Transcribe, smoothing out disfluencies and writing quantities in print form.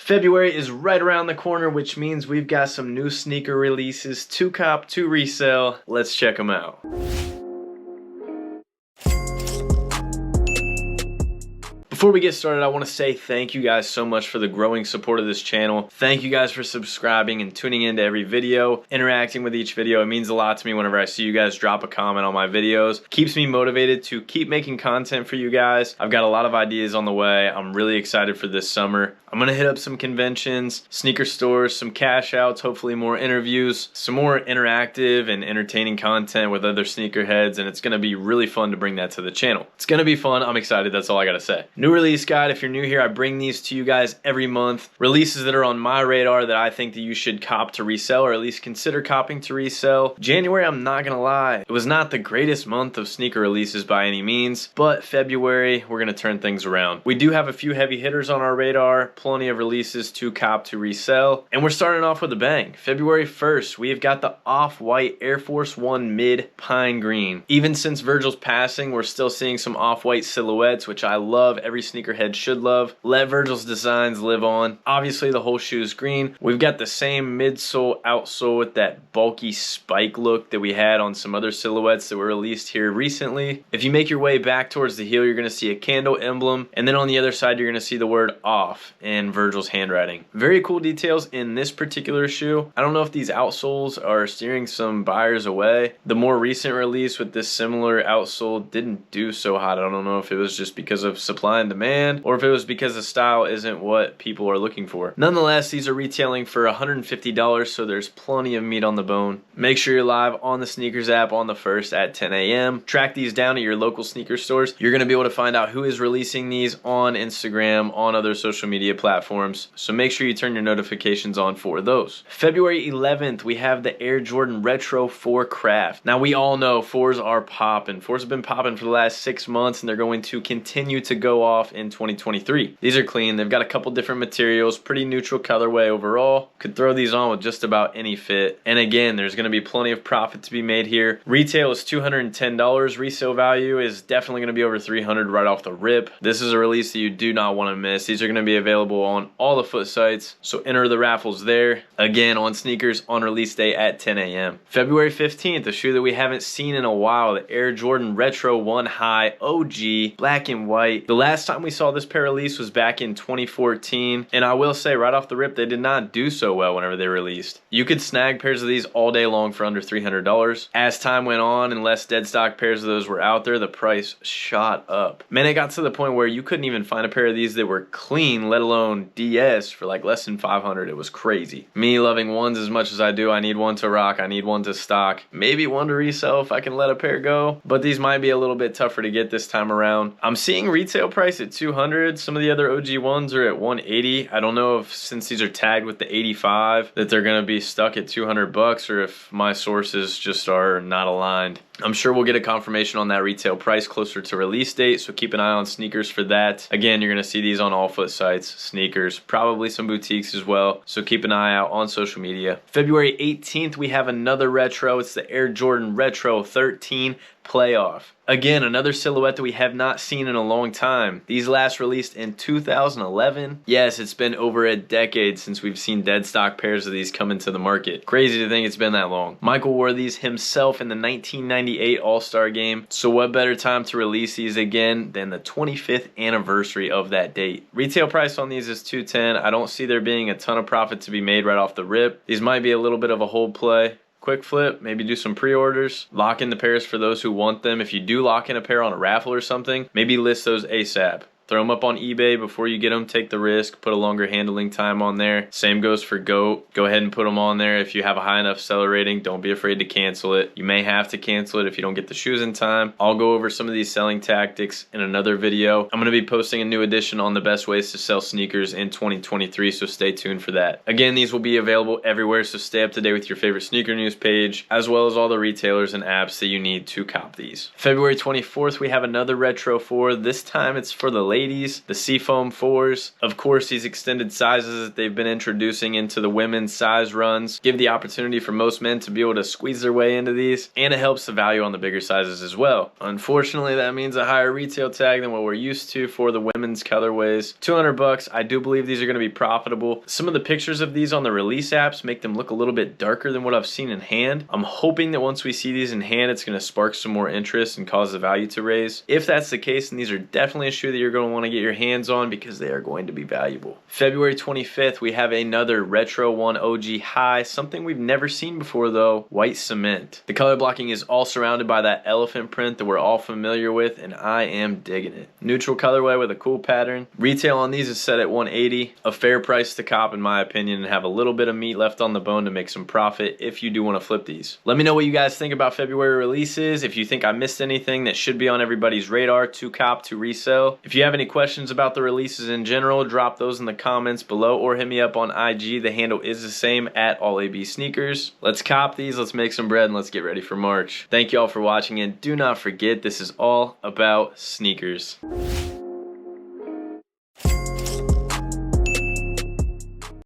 February is right around the corner, which means we've got some new sneaker releases to cop, to resell. Let's check them out. Before we get started, I want to say thank you guys so much for the growing support of this channel. Thank you guys for subscribing and tuning into every video, interacting with each video. It means a lot to me whenever I see you guys drop a comment on my videos. Keeps me motivated to keep making content for you guys. I've got a lot of ideas on the way. I'm really excited for this summer. I'm going to hit up some conventions, sneaker stores, some cash outs, hopefully more interviews, some more interactive and entertaining content with other sneakerheads, and it's going to be really fun to bring that to the channel. It's going to be fun. I'm excited. That's all I got to say. New release guide. If you're new here, I bring these to you guys every month. Releases that are on my radar that I think that you should cop to resell, or at least consider copping to resell. January, I'm not going to lie, it was not the greatest month of sneaker releases by any means, but February, we're going to turn things around. We do have a few heavy hitters on our radar, plenty of releases to cop to resell, and we're starting off with a bang. February 1st, we have got the off-white Air Force One mid pine green. Even since Virgil's passing, we're still seeing some off-white silhouettes, which I love. Every sneakerhead should love. Let Virgil's designs live on. Obviously, the whole shoe is green. We've got the same midsole, outsole with that bulky spike look that we had on some other silhouettes that were released here recently. If you make your way back towards the heel, you're going to see a candle emblem, and then on the other side, you're going to see the word off in Virgil's handwriting. Very cool details in this particular shoe. I don't know if these outsoles are steering some buyers away. The more recent release with this similar outsole didn't do so hot. I don't know if it was just because of supply and demand, or if it was because the style isn't what people are looking for. Nonetheless, these are retailing for $150, so there's plenty of meat on the bone. Make sure you're live on the sneakers app on the 1st at 10 a.m. Track these down at your local sneaker stores. You're going to be able to find out who is releasing these on Instagram, on other social media platforms, so make sure you turn your notifications on for those. February 11th, we have the Air Jordan Retro 4 Craft. Now, we all know 4s are popping. 4s have been popping for the last 6 months, and they're going to continue to go off in 2023. These are clean. They've got a couple different materials, pretty neutral colorway overall. Could throw these on with just about any fit. And again, there's going to be plenty of profit to be made here. Retail is $210. Resale value is definitely going to be over $300 right off the rip. This is a release that you do not want to miss. These are going to be available on all the foot sites, so enter the raffles there. Again, on sneakers on release day at 10 a.m. February 15th, a shoe that we haven't seen in a while, the Air Jordan Retro 1 High OG, black and white. The last time we saw this pair release was back in 2014, and I will say right off the rip, they did not do so well whenever they released. You could snag pairs of these all day long for under $300. As time went on and less dead stock pairs of those were out there, the price shot up. Man, it got to the point where you couldn't even find a pair of these that were clean, let alone DS, for like less than $500. It was crazy. Me loving ones as much as I do, I need one to rock, I need one to stock, maybe one to resell if I can let a pair go, but these might be a little bit tougher to get this time around. I'm seeing retail price at $200. Some of the other OG ones are at $180. I don't know if, since these are tagged with the 85, that they're going to be stuck at $200, or if my sources just are not aligned. I'm sure we'll get a confirmation on that retail price closer to release date, so keep an eye on sneakers for that. Again, you're going to see these on all foot sites, sneakers, probably some boutiques as well, so keep an eye out on social media. February 18th, we have another retro. It's the Air Jordan Retro 13 Playoff. Again, another silhouette that we have not seen in a long time. These last released in 2011. Yes, it's been over a decade since we've seen dead stock pairs of these come into the market. Crazy to think it's been that long. Michael wore these himself in the 1998 All-Star Game, so what better time to release these again than the 25th anniversary of that date. Retail price on these is $210. I don't see there being a ton of profit to be made right off the rip. These might be a little bit of a hold play. Quick flip, maybe do some pre-orders, lock in the pairs for those who want them. If you do lock in a pair on a raffle or something, maybe list those ASAP. Throw them up on eBay before you get them. Take the risk. Put a longer handling time on there. Same goes for GOAT. Go ahead and put them on there. If you have a high enough seller rating, don't be afraid to cancel it. You may have to cancel it if you don't get the shoes in time. I'll go over some of these selling tactics in another video. I'm going to be posting a new edition on the best ways to sell sneakers in 2023, so stay tuned for that. Again, these will be available everywhere, so stay up to date with your favorite sneaker news page, as well as all the retailers and apps that you need to cop these. February 24th, we have another Retro 4. This time it's for the ladies, the Seafoam 4s. Of course, these extended sizes that they've been introducing into the women's size runs give the opportunity for most men to be able to squeeze their way into these, and it helps the value on the bigger sizes as well. Unfortunately, that means a higher retail tag than what we're used to for the women's colorways. $200. I do believe these are going to be profitable. Some of the pictures of these on the release apps make them look a little bit darker than what I've seen in hand. I'm hoping that once we see these in hand, it's going to spark some more interest and cause the value to raise. If that's the case, then these are definitely a shoe that you're going to want to get your hands on because they are going to be valuable. February 25th, we have another Retro 1 OG high, something we've never seen before though, white cement. The color blocking is all surrounded by that elephant print that we're all familiar with, and I am digging it. Neutral colorway with a cool pattern. Retail on these is set at $180, a fair price to cop in my opinion, and have a little bit of meat left on the bone to make some profit if you do want to flip these. Let me know what you guys think about February releases. If you think I missed anything that should be on everybody's radar to cop, to resell. If you have any questions about the releases in general, drop those in the comments below or hit me up on IG. The handle is the same, at AllABSneakers. Let's cop these, let's make some bread, and let's get ready for March. Thank you all for watching, and do not forget, this is all about sneakers.